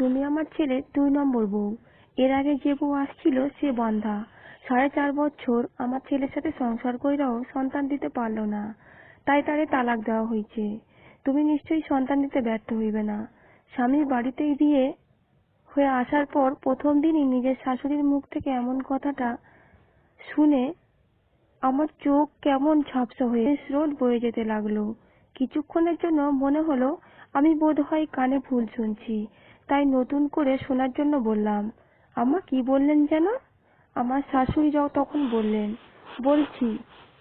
তুমি আমার ছেলের 2 নম্বর বউ। এর আগে যে বউ আসছিল সে বন্ধা। 4.5 বছর আমার ছেলের সাথে সংসার কইরাও সন্তান দিতে পারলো না, তাই তারে তালাক দেওয়া হয়েছে। তুমি নিশ্চয়ই সন্তান দিতে ব্যর্থ হইবে না। স্বামীর বাড়িতে বিয়ে হয়ে আসার পর প্রথম দিনই নিজের শাশুড়ির মুখ থেকে এমন কথাটা শুনে আমার চোখ কেমন ঝাপসা হয়ে স্রোত বয়ে যেতে লাগলো। কিছুক্ষণের জন্য মনে হলো আমি বোধহয় কানে ভুল শুনছি, তাই নতুন করে শোনার জন্য বললাম, আম্মা কি বললেন যেন? আমার শাশুড়ি তখন বললেন, বলছি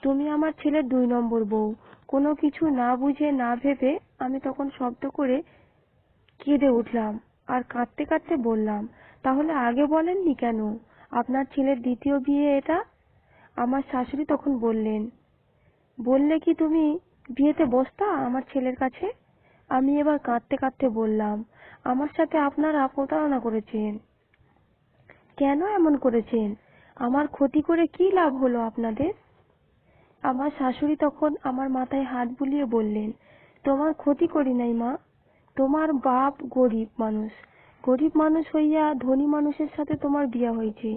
তুমি আমার ছেলের 2 নম্বর বউ। কোনো কিছু না বুঝে না ভেবে আমি তখন শব্দ করে কেঁদে উঠলাম আর কাঁদতে কাঁদতে বললাম, তাহলে আগে বলেননি কেন? আপনার ছেলের দ্বিতীয় বিয়ে এটা। আমার শাশুড়ি তখন বললেন, বললে কি তুমি বিয়েতে বসতা আমার ছেলের কাছে? আমি এবার কাঁদতে কাঁদতে বললাম, আমার সাথে আপনারা প্রতারণা করেছেন। কেন এমন করেছেন? আমার ক্ষতি করে কি লাভ হলো আপনাদের? আমার শাশুড়ি তখন আমার মাথায় হাত বুলিয়ে বললেন, তোমার ক্ষতি করি নাই মা। তোমার বাপ গরিব মানুষ, গরিব মানুষ হইয়া ধনী মানুষের সাথে তোমার বিয়ে হয়েছে,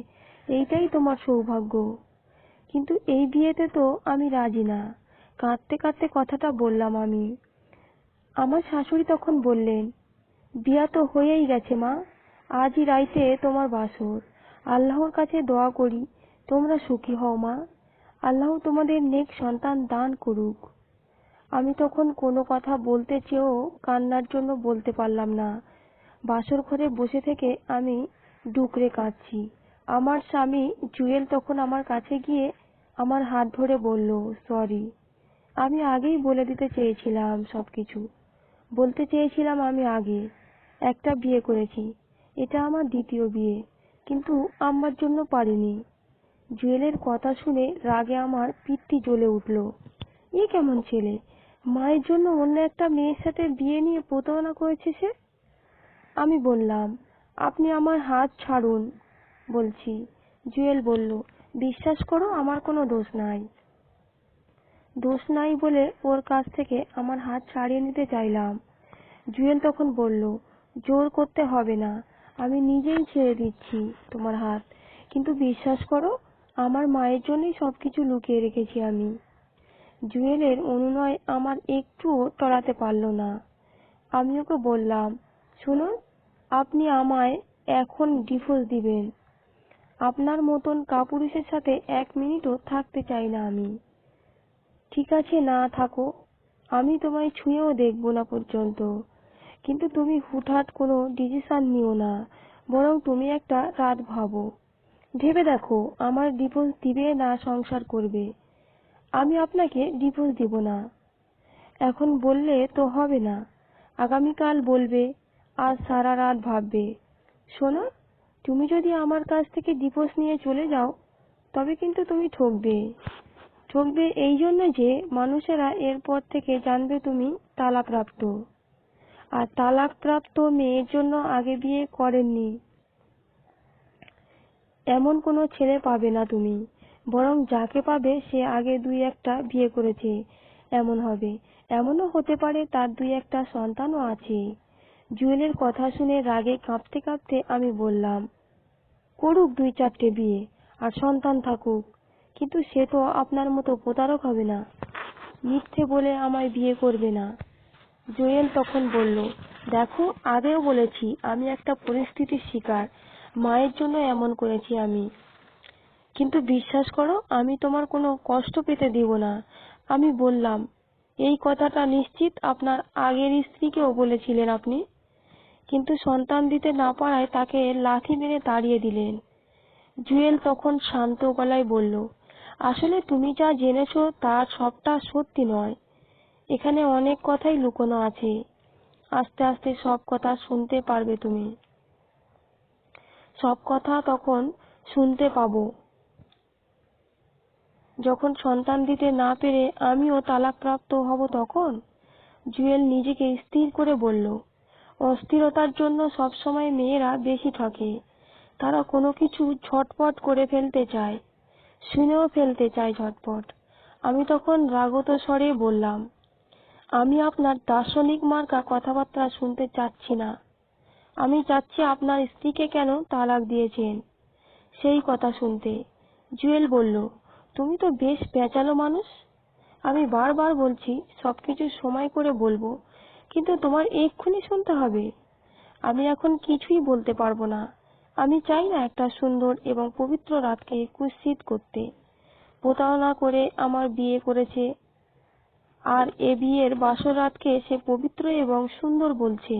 এইটাই তোমার সৌভাগ্য। কিন্তু এই বিয়েতে তো আমি রাজি না। কাঁদতে কাঁদতে কথাটা বললাম আমি। আমার শাশুড়ি তখন বললেন, বিয়া তো হয়েই গেছে মা, আজই রাইতে তোমার বাসর। আল্লাহর কাছে দোয়া করি তোমরা সুখী হও মা, আল্লাহ তোমাদের নেক সন্তান দান করুক। আমি তখন কোনো কথা বলতে চেয়েও কান্নার জন্য বলতে পারলাম না। বাসর ঘরে বসে থেকে আমি ডুকরে কাঁদছি। আমার স্বামী জুয়েল তখন আমার কাছে গিয়ে আমার হাত ধরে বলল, সরি, আমি আগেই বলে দিতে চেয়েছিলাম সবকিছু। বলতে চেয়েছিলাম আমি আগে একটা বিয়ে করেছি, এটা আমার দ্বিতীয় বিয়ে, কিন্তু আম্মার জন্য পারিনি। জুয়েলের কথা শুনে রাগে আমার পিত্তি জ্বলে উঠল। এ কেমন ছেলে? মায়ের জন্য অন্য একটা মেয়ের সাথে বিয়ে নিয়ে প্রতারণা করেছে সে। আমি বললাম, আপনি আমার হাত ছাড়ুন বলছি। জুয়েল বলল, বিশ্বাস করো আমার কোনো দোষ নাই। দোষ নাই বলে ওর কাছ থেকে আমার হাত ছাড়িয়ে নিতে চাইলাম। জুয়েল তখন বলল, জোর করতে হবে না, আমি নিজেই ছেড়ে দিচ্ছি তোমার হাত। কিন্তু বিশ্বাস করো আমার মায়ের জন্যই সবকিছু লুকিয়ে রেখেছি আমি। জুয়েলের অনুনয় আমার একটুও টলাতে পারল না। আমি ওকে বললাম, শুনুন, আপনি আমায় এখন ডিভোর্স দিবেন। আপনার মতন কাপুরুষের সাথে 1 মিনিটও থাকতে চাই না আমি। ঠিক আছে, না থাকো, আমি তোমায় ছুঁয়েও দেখবো না পর্যন্ত। কিন্তু তুমি হুটহাট কোনো ডিসিশন নিও না, বরং তুমি একটা রাত ভাবো, ভেবে দেখো আমার ডিভোর্স দিবে না সংসার করবে। আমি আপনাকে ডিভোর্স দিব না। এখন বললে তো হবে না, আগামীকাল বলবে, আজ সারা রাত ভাববে। শোনো, তুমি যদি আমার কাছ থেকে ডিভোর্স নিয়ে চলে যাও তবে কিন্তু তুমি ঠকবে। ঠকবে এই জন্য যে মানুষেরা এরপর থেকে জানবে তুমি তালাকপ্রাপ্ত, আর তালাকপ্রাপ্ত মেয়ের জন্য আগে বিয়ে করেননি এমন কোনো ছেলে পাবে না তুমি, বরং যাকে পাবে সে আগে 2-1টা বিয়ে করেছে এমন হবে। এমনও হতে পারে তার 2-1টা সন্তানও আছে। জুয়েলের কথা শুনে রাগে কাঁপতে কাঁপতে আমি বললাম, করুক 2-4টে বিয়ে আর সন্তান থাকুক, কিন্তু সে তো আপনার মতো প্রতারক হবে না, মিথ্যে বলে আমায় বিয়ে করবে না। জুয়েল তখন বলল, দেখো, আগেও বলেছি আমি একটা পরিস্থিতির শিকার, মায়ের জন্য এমন করেছি আমি। কিন্তু বিশ্বাস করো আমি তোমার কোনো কষ্ট পেতে দিব না। আমি বললাম, এই কথাটা নিশ্চিত আপনার আগের স্ত্রীকেও বলেছিলেন আপনি? কিন্তু সন্তান দিতে না পারায় তাকে লাথি মেরে তাড়িয়ে দিলেন। জুয়েল তখন শান্ত গলায় বলল, আসলে তুমি যা জেনেছো তার সবটা সত্যি নয়, এখানে অনেক কথাই লুকোনো আছে। আস্তে আস্তে সব কথা শুনতে পারবে তুমি, সব কথা তখন শুনতে পাবো যখন সন্তান দিতে না পেরে আমিও তালাকপ্রাপ্ত হব তখন। জুয়েল নিজেকে স্থির করে বলল, অস্থিরতার জন্য সবসময় মেয়েরা বেশি ঠকে, তারা কোনো কিছু ঝটপট করে ফেলতে চায়, শুনেও ফেলতে চায় ঝটপট। আমি তখন রাগত স্বরে বললাম, আমি আপনার দার্শনিক মার্কা কথাবার্তা শুনতে চাচ্ছি না। আমি চাচ্ছি আপনার স্ত্রীকে কেন তালাক দিয়েছেন সেই কথা শুনতে। জুয়েল বলল, তুমি তো বেশ পেঁচালো মানুষ। আমি বারবার বলছি সবকিছু সময় করে বলবো, কিন্তু তোমার এক্ষুনি শুনতে হবে। আমি এখন কিছুই বলতে পারবো না। আমি চাই না একটা সুন্দর এবং পবিত্র রাতকে কুৎসিত করতে। প্রতারণা করে আমার বিয়ে করেছে, আর এ বিয়ের বাসর রাতকে সে পবিত্র এবং সুন্দর বলছে।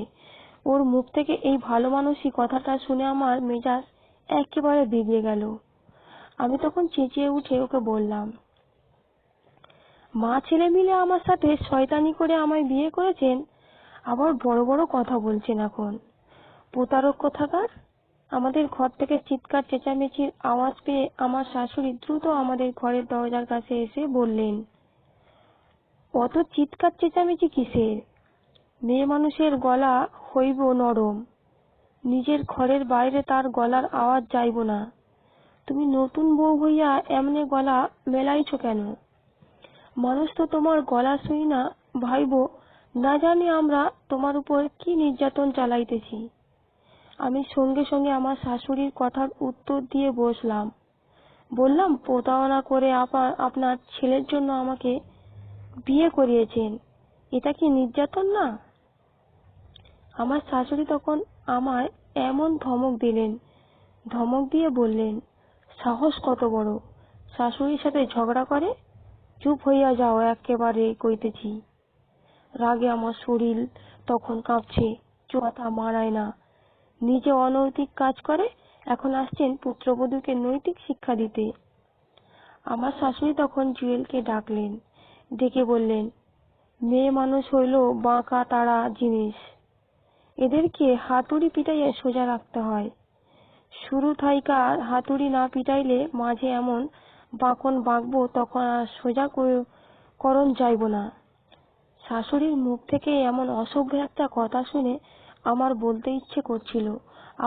ওর মুখ থেকে এই ভালো মানুষই কথাটা শুনে আমার মেজাজ একেবারে বিগড়ে গেল। আমি তখন চেঁচিয়ে উঠে ওকে বললাম, মা ছেলে মিলে আমার সাথে শয়তানি করে আমায় বিয়ে করেছেন, আবার বড় বড় কথা বলছেন এখন। প্রতারক কোথাকার। আমাদের ঘর থেকে চিৎকার চেঁচামেচির আওয়াজ পেয়ে আমার শাশুড়ি দ্রুত আমাদের ঘরের দরজার কাছে এসে বললেন, অত চিৎকার চেঁচামেচি কিসের? মেয়ে মানুষের গলা হইব নরম, নিজের ঘরের বাইরে তার গলার আওয়াজ যাইব না। তুমি নতুন বউ হইয়া এমনি গলা মেলাইছ কেন? মানুষ তো তোমার গলা শুই না ভাইব, না জানি আমরা তোমার উপর কি নির্যাতন চালাইতেছি। আমি সঙ্গে সঙ্গে আমার শাশুড়ির কথার উত্তর দিয়ে বসলাম। বললাম, প্রতারণা করে আপনার ছেলের জন্য আমাকে বিয়ে করিয়েছেন, এটা কি নির্যাতন না? আমার শাশুড়ি তখন আমায় এমন ধমক দিলেন, ধমক দিয়ে বললেন, সাহস কত বড়, শাশুড়ির সাথে ঝগড়া করে? চুপ হইয়া যাও একেবারে কইতেছি। রাগে আমার শরীর তখন কাঁপছে, কথা মানায় না। নিজে অনৈতিক কাজ করে এখন আসছেন পুত্রবধূকে নৈতিক শিক্ষা দিতে। আমার শাশুড়ি তখন জুয়েলকে ডাকলেন, ডেকে বললেন, মেয়ে মানুষ হইল বাঁকা তাড়া জিনিস, এদেরকে হাতুড়ি পিটাইয়ে সোজা রাখতে হয়। শুরু থাইকা হাতুড়ি না পিটাইলে মাঝে এমন বাঁকন বাঁকবো তখন আর সোজা করণ যাইব না। শাশুড়ির মুখ থেকে এমন অসভ্য একটা কথা শুনে আমার বলতে ইচ্ছে করছিল,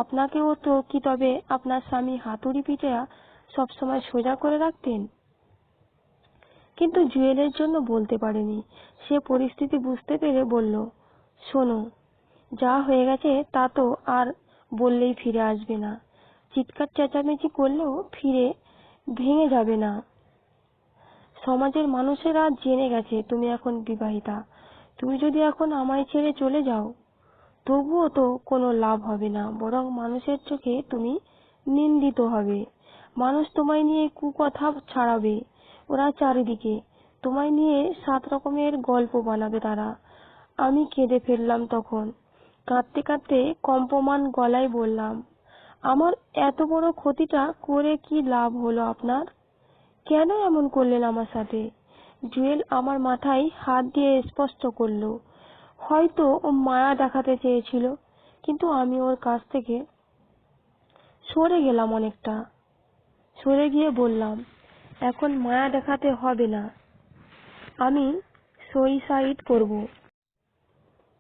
আপনাকেও তো কি তবে আপনার স্বামী হাতুড়ি পিটাইয়া সবসময় সোজা করে রাখতেন? কিন্তু জুয়েলের জন্য বলতে পারেনি। সে পরিস্থিতি বুঝতে পেরে বলল, শোনো, যা হয়ে গেছে তা তো আর বললেই ফিরে আসবে না। চিৎকার চেঁচামেচি করলেও ভেঙে যাবে না। সমাজের মানুষেরা জেনে গেছে তুমি এখন বিবাহিতা। তুমি যদি এখন আমায় ছেড়ে চলে যাও, তবুও তো কোনো লাভ হবে না, বরং মানুষের চোখে তুমি নিন্দিত হবে। মানুষ তোমায় নিয়ে কুকথা ছড়াবে। ওরা চারিদিকে তোমায় নিয়ে 7 রকমের গল্প বানাবে তারা। আমি কেঁদে ফেললাম তখন। কাঁদতে কাঁদতে কম্পমান গলায় বললাম, আমার এত বড় ক্ষতিটা করে কি লাভ হলো আপনার? কেন এমন করলেন আমার সাথে? জুয়েল আমার মাথায় হাত দিয়ে স্পষ্ট করলো, হয়তো ও মায়া দেখাতে চেয়েছিল, কিন্তু আমি ওর কাছ থেকে সরে গেলাম অনেকটা। সরে গিয়ে বললাম, এখন মায়া দেখাতে হবে না, আমি সুইসাইড করব।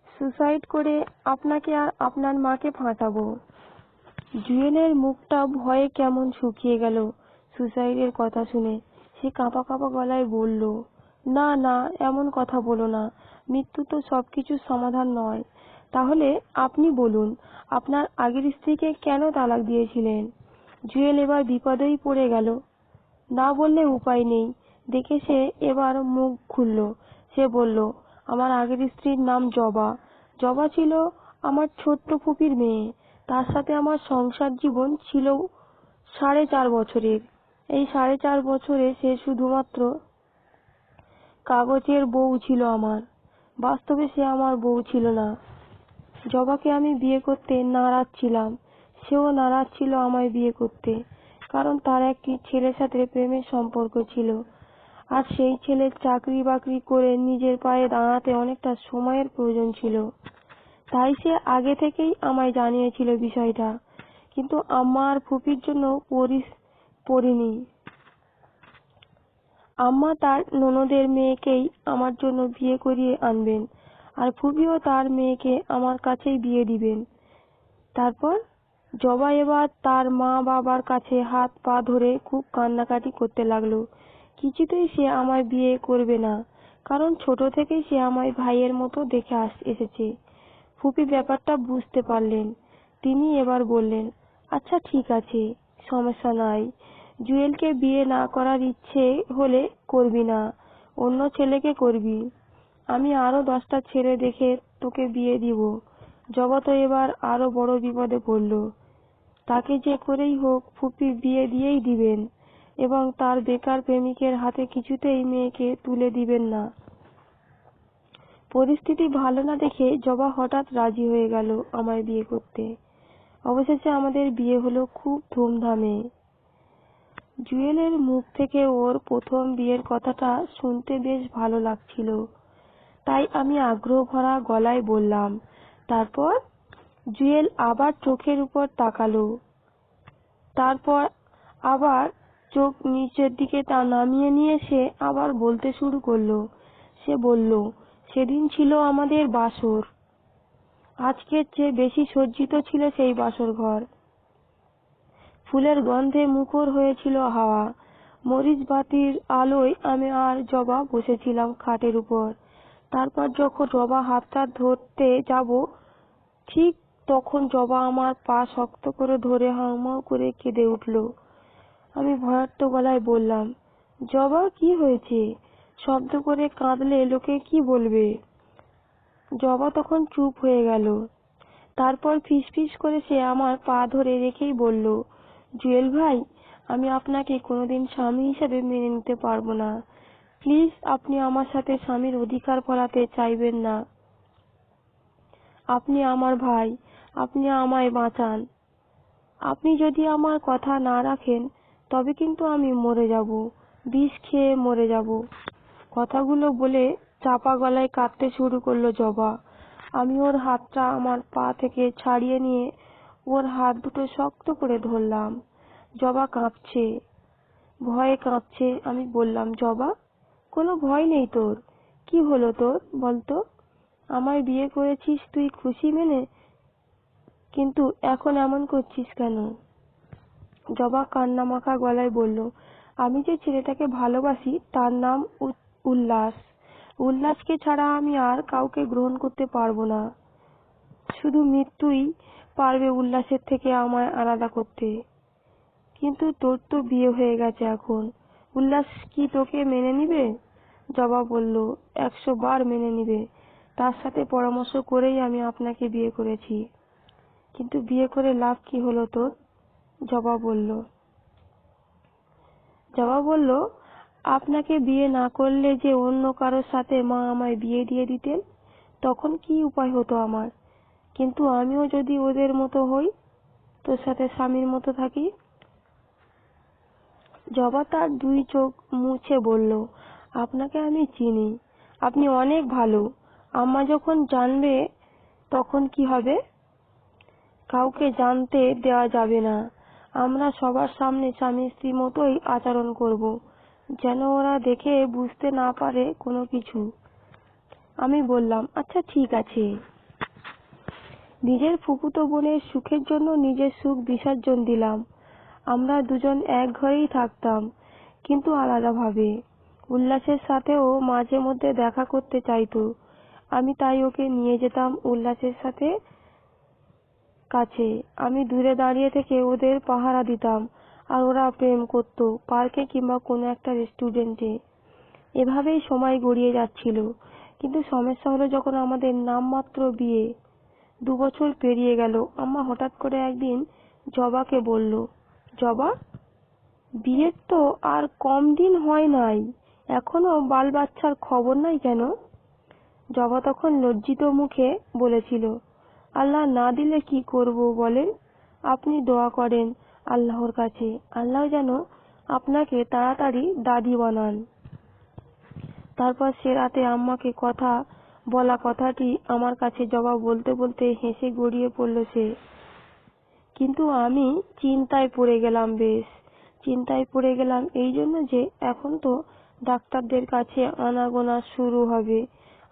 সুসাইড করে আপনাকে আর আপনার মাকে ফাঁসাবো। জুয়েলের মুখটা ভয়ে কেমন শুকিয়ে গেল সুসাইডের কথা শুনে। সে কাঁপা কাঁপা গলায় বলল, না না, এমন কথা বলো না, মৃত্যু তো সবকিছুর সমাধান নয়। তাহলে আপনি বলুন, আপনার আগের স্ত্রীকে কেন তালাক দিয়েছিলেন? জুয়েল এবার বিপদেই পড়ে গেল। না বললে উপায় নেই দেখে সে এবার মুখ খুলল। সে বলল, আমার আগের স্ত্রীর নাম জবা। জবা ছিল আমার ছোট্ট ফুপির মেয়ে। তার সাথে আমার সংসার জীবন ছিল 4.5 বছরের। এই 4.5 বছরে সে শুধুমাত্র কাগজের বউ ছিল আমার, বাস্তবে সে আমার বউ ছিল না। জবাকে আমি বিয়ে করতে নারাজ ছিলাম, সেও নারাজ ছিল আমায় বিয়ে করতে, কারণ তার একটি ছেলের সাথে প্রেমের সম্পর্ক ছিল, আর সেই ছেলের চাকরি বাকরি করে নিজের পায়ে দাঁড়াতে অনেকটা সময়ের প্রয়োজন ছিল। তাই সে আগে থেকেই আমায় জানিয়েছিল বিষয়টা, কিন্তু আমার ফুপির জন্য পড়িনি। আম্মা তার ননদের মেয়েকেই আমার জন্য বিয়ে করিয়ে আনবেন, আর ফুপিও তার মেয়েকে আমার কাছেই বিয়ে দিবেন। তারপর জবা এবার তার মা বাবার কাছে হাত পা ধরে খুব কান্নাকাটি করতে লাগলো। কিছুতেই সে আমায় বিয়ে করবে না, কারণ ছোট থেকেই সে আমায় ভাইয়ের মতো দেখে এসেছে। ফুপি ব্যাপারটা বুঝতে পারলেন। তিনি এবার বললেন, আচ্ছা ঠিক আছে, সমস্যা নাই। জুয়েলকে বিয়ে না করার ইচ্ছে হলে করবি না, অন্য ছেলেকে করবি। আমি আরো 10টা ছেলে দেখে তোকে বিয়ে দিব। জবা তো এবার আরো বড় বিপদে পড়ল। তাকে যে করেই হোক ফুপি বিয়ে দিয়েই দিবেন এবং তার বেকার প্রেমিকের হাতে কিছুতেই মেয়েকে তুলে দিবেন না। পরিস্থিতি ভালো না দেখে জবা হঠাৎ রাজি হয়ে গেল আমায় বিয়ে করতে। অবশেষে আমাদের বিয়ে হলো খুব ধুমধামে। জুয়েলের মুখ থেকে ওর প্রথম বিয়ের কথাটা শুনতে বেশ ভালো লাগছিল, তাই আমি আগ্রহ ভরা গলায় বললাম। তারপর জুয়েল আবার চোখের উপর তাকালো, তারপর আবার চোখ নিচের দিকে তা নামিয়ে নিয়ে সে আবার বলতে শুরু করলো। সে বলল, সেদিন ছিল আমাদের বাসর। আজকের চেয়ে বেশি সজ্জিত ছিল সেই বাসর ঘর। ফুলের গন্ধে মুখর হয়েছিল হাওয়া। মরিচ বাতির আলোয় আমি আর জবা বসেছিলাম খাটের উপর। তারপর যখন জবা হাতটা ধরতে যাব, ঠিক তখন জবা আমার পা শক্ত করে ধরে হাউমাউ করে কেঁদে উঠল। আমি ভয়ার্ত গলায় বললাম, জবা কি হয়েছে? শব্দ করে কাঁদলে লোকে কি বলবে? জবা তখন চুপ হয়ে গেল। তারপর ফিসফিস করে সে আমার পা ধরে রেখেই বলল, জুয়েল ভাই, আমি আপনাকে কোনোদিন স্বামী হিসেবে মেনে নিতে পারবো না। প্লিজ আপনি আমার সাথে স্বামীর অধিকার ফলাতে চাইবেন না। আপনি আমার ভাই, আপনি আমায় বাঁচান। আপনি যদি আমার কথা না রাখেন তবে কিন্তু আমি মরে যাব, বিষ খেয়ে মরে যাব। কথাগুলো বলে চাপা গলায় কাঁদতে শুরু করলো জবা। আমি ওর হাতটা আমার পা থেকে ছাড়িয়ে নিয়ে ওর হাত দুটো শক্ত করে ধরলাম। জবা কাঁপছে, ভয়ে কাঁপছে। আমি বললাম, জবা, কোনো ভয় নেই তোর। কি হলো তোর বলতো? আমায় বিয়ে করেছিস তুই খুশি মেনে, কিন্তু এখন এমন করছিস কেন? জবা কান্না মাখা গলায় বলল, আমি যে ছেলেটাকে ভালোবাসি তার নাম উল্লাস। উল্লাসকে ছাড়া আমি আর কাউকে গ্রহণ করতে পারবো না। শুধু মৃত্যুই পারবে উল্লাসের থেকে আমায় আলাদা করতে। কিন্তু তোর তো বিয়ে হয়ে গেছে এখন, উল্লাস কি তোকে মেনে নিবে? জবা বলল, 100 বার মেনে নিবে। তার সাথে পরামর্শ করেই আমি আপনাকে বিয়ে করেছি। কিন্তু বিয়ে করে লাভ কি হলো তোর? জবা বলল, আপনাকে বিয়ে না করলে যে অন্য কারোর সাথে মা আমায় বিয়ে দিয়ে দিতেন, তখন কি উপায় হতো আমার? কিন্তু আমিও যদি ওদের মতো হই, তোর সাথে স্বামীর মতো থাকি। জবা তার 2 চোখ মুছে বলল, আপনাকে আমি চিনি, আপনি অনেক ভালো। আম্মা যখন জানবে তখন কি হবে? কাউকে জানতে দেওয়া যাবে না। আমরা সবার সামনে স্বামী স্ত্রী মতোই আচরণ করব, যেন ওরা দেখে বুঝতে না পারে কোনো কিছু। আমি বললাম, আচ্ছা ঠিক আছে। নিজের ফুফুতো বোনের সুখের জন্য নিজের সুখ বিসর্জন দিলাম। আমরা দুজন এক ঘরেই থাকতাম, কিন্তু আলাদাভাবে। উল্লাসের সাথেও মাঝে মধ্যে দেখা করতে চাইতো। আমি তাই ওকে নিয়ে যেতাম উল্লাসের সাথে কাছে। আমি দূরে দাঁড়িয়ে থেকে ওদের পাহারা দিতাম, আর ওরা প্রেম করত পার্কে কিংবা কোনো একটা রেস্টুরেন্টে। এভাবেই সময় গড়িয়ে যাচ্ছিল। কিন্তু সমস্যা হলো যখন আমাদের নামমাত্র বিয়ে। 2 বছর পেরিয়ে গেল। আম্মা হঠাৎ করে একদিন জবাকে বলল, জবা, বিয়ের তো আর কম দিন হয় নাই, এখনো বাল বাচ্চার খবর নাই কেন? জবা তখন লজ্জিত মুখে বলেছিল, আল্লাহ না দিলে কি করব বলেন? আপনি দোয়া করেন আল্লাহর কাছে, আল্লাহ যেন আপনাকে তাড়াতাড়ি দাদি বানান। তারপর সে রাতে আম্মাকে কথা বলা কথাটি আমার কাছে জবা বলতে বলতে হেসে গড়িয়ে পড়ল সে। কিন্তু আমি চিন্তায় পড়ে গেলাম, বেশ চিন্তায় পড়ে গেলাম এই জন্য যে এখন তো ডাক্তারদের কাছে আনাগোনা শুরু হবে।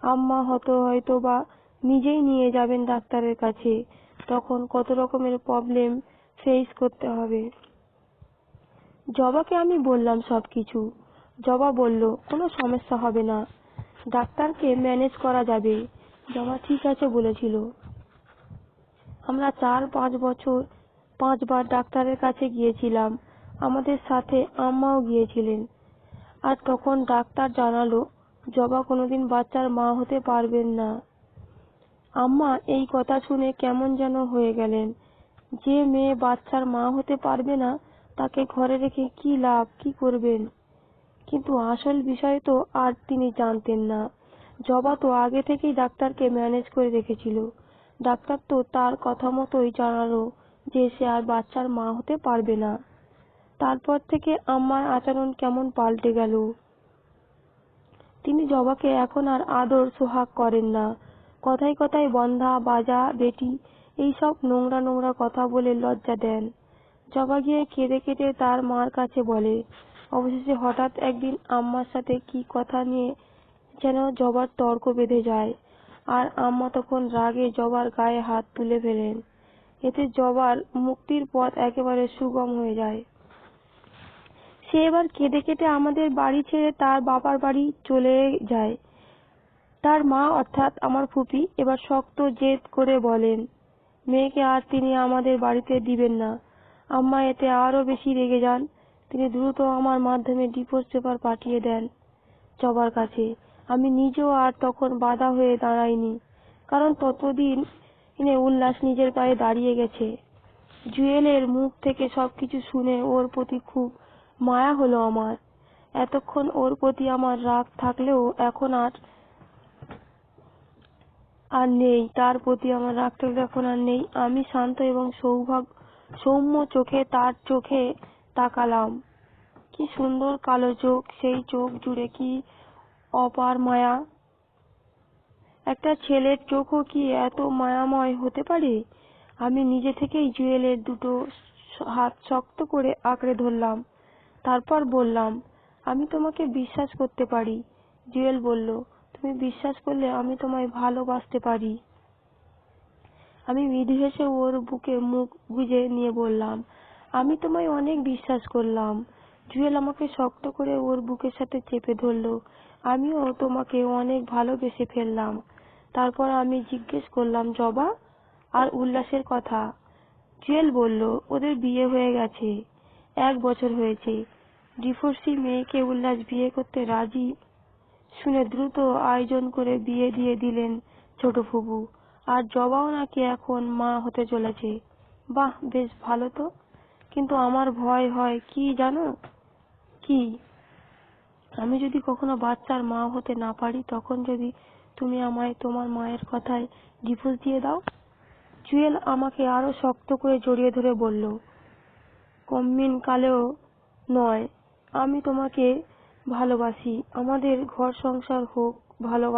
আম্মা হয়তো বা নিজেই নিয়ে যাবেন ডাক্তারের কাছে। তখন কত রকমের প্রবলেম ফেস করতে হবে। জবাকে আমি বললাম সবকিছু। জবা বলল, কোনো সমস্যা হবে না, ডাক্তারকে ম্যানেজ করা যাবে। জবা ঠিক আছে বলেছিল। আমরা 4-5 বছর 5 বার ডাক্তারের কাছে গিয়েছিলাম। আমাদের সাথে আম্মাও গিয়েছিলেন। আর তখন ডাক্তার জানালো জবা কোনোদিন বাচ্চার মা হতে পারবেন না। আম্মা এই কথা শুনে কেমন যেন হয়ে গেলেন। যে মেয়ে বাচ্চার মা হতে পারবে না তাকে ঘরে রেখে কি লাভ, কি করবেন? কিন্তু আসল বিষয় তো আর তিনি জানতেন না। জবা তো আগে থেকেই ডাক্তারকে ম্যানেজ করে রেখেছিল। ডাক্তার তো তার কথা মতোই জানালো যে সে আর বাচ্চার মা হতে পারবে না। তারপর থেকে আম্মার আচরণ কেমন পাল্টে গেল। তিনি জবাকে এখন আর আদর সোহাগ করেন না। কথায় কথায় বন্ধা, বাজা, বেটি এইসব নোংরা নোংরা কথা বলে লজ্জা দেন। জবা গিয়ে কেঁদে কেঁদে তার মার কাছে বলে। অবশেষে হঠাৎ একদিন আম্মার সাথে কি কথা নিয়ে যেন জবার তর্ক বেঁধে যায়। আর আম্মা তখন রাগে জবার গায়ে হাত তুলে ফেলেন। এতে জবার মুক্তির পথ একেবারে সুগম হয়ে যায়। সে এবার কেঁদে কেটে আমাদের বাড়ি ছেড়ে তার বাবার বাড়ি চলে যায়। তার মা অর্থাৎ আমার ফুপি এবার শক্ত জেদ করে বলেন মেয়েকে আর তিনি আমাদের বাড়িতে দিবেন না। আম্মা এতে আরো বেশি রেগে যান। তিনি দ্রুত আমার মাধ্যমে ডিভোর্স পেপার পাঠিয়ে দেন জবার কাছে। আমি নিজেও আর তখন বাধা হয়ে দাঁড়াইনি, কারণ ততদিন উল্লাস নিজের পায়ে দাঁড়িয়ে গেছে। জুয়েলের মুখ থেকে সবকিছু শুনে ওর প্রতি খুব মায়া হলো আমার। এতক্ষণ ওর প্রতি আমার রাগ থাকলেও এখন আর নেই। তার প্রতি আমার রাগ থাকলেও এখন আর নেই। আমি শান্ত এবং সৌম্য চোখে তার চোখে তাকালাম। কি সুন্দর কালো চোখ, সেই চোখ জুড়ে কি অপার মায়া। একটা ছেলের চোখও কি এত মায়াময় হতে পারে? আমি নিজে থেকেই জুয়েলের দুটো হাত শক্ত করে আঁকড়ে ধরলাম। তারপর বললাম, আমি তোমাকে বিশ্বাস করতে পারি। জুয়েল বলল, তুমি বিশ্বাস করলে আমি তোমায় ভালোবাসতে পারি। আমি মৃদু হেসে ওর বুকে মুখ গুজে নিয়ে বললাম, আমি তোমায় অনেক বিশ্বাস করলাম। জুয়েল আমাকে শক্ত করে ওর বুকের সাথে চেপে ধরল। আমিও তোমাকে অনেক ভালোবেসে ফেললাম। তারপর আমি জিজ্ঞেস করলাম, জবা আর উল্লাসের কথা? জুয়েল বলল, ওদের বিয়ে হয়ে গেছে, 1 বছর হয়েছে। ডিভোর্সি মেয়েকে উল্লাস বিয়ে করতে রাজি শুনে দ্রুত আয়োজন করে বিয়ে দিয়ে দিলেন ছোট ফুপু। আর জবাও নাকি এখন মা হতে চলেছে। বাহ, বেশ ভালো তো। কিন্তু আমার ভয় হয় কি জানো? কি? আমি যদি কখনো বাচ্চার মা হতে না পারি, তখন যদি তুমি আমায় তোমার মায়ের কথায় ডিভোর্স দিয়ে দাও? জুয়েল আমাকে আরো শক্ত করে জড়িয়ে ধরে বলল, কম্মিন কালেও নয়। আমি তোমাকে ভালোবাসি। আমাদের ঘর সংসার হোক, ভালোবাসা